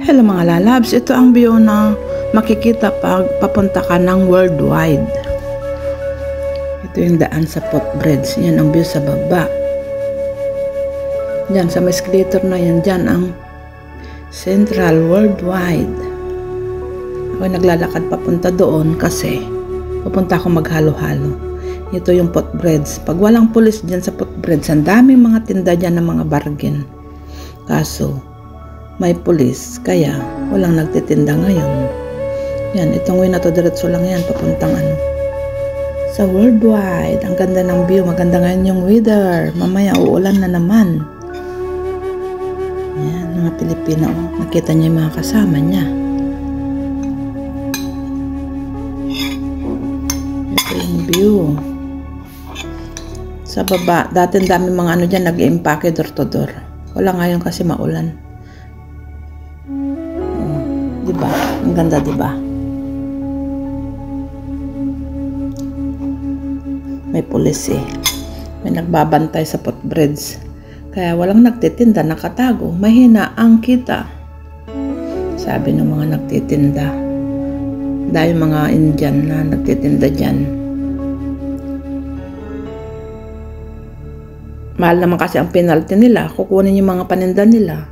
Hello mga lalabs, ito ang view na makikita pag papunta ka ng Worldwide. Ito yung daan sa footbridge, yan ang view sa baba. Yan sa escalator na yan, dyan ang Central Worldwide. Ako naglalakad papunta doon kasi papunta ako maghalo-halo. Ito yung footbridge. Pag walang pulis dyan sa footbridge, ang daming mga tinda dyan ng mga bargain. Kaso may pulis, kaya walang nagtitinda ngayon. Yan, itong way na to, diretso lang yan, papuntang sa Worldwide. Ang ganda ng view, maganda ngayon yung weather. Mamaya uulan na naman. Yan, mga Pilipino. Nakita niya yung mga kasama niya. Ito yung view. Sa baba, dati dami mga dyan, nag-impake door to door. Wala ngayon kasi maulan. Diba? Ang ganda, diba? May pulis eh. May nagbabantay sa footbridge. Kaya walang nagtitinda, nakatago. Mahina ang kita. Sabi ng mga nagtitinda. Dahil mga Indian na nagtitinda dyan. Mahal naman kasi ang penalty nila. Kukunin yung mga paninda nila.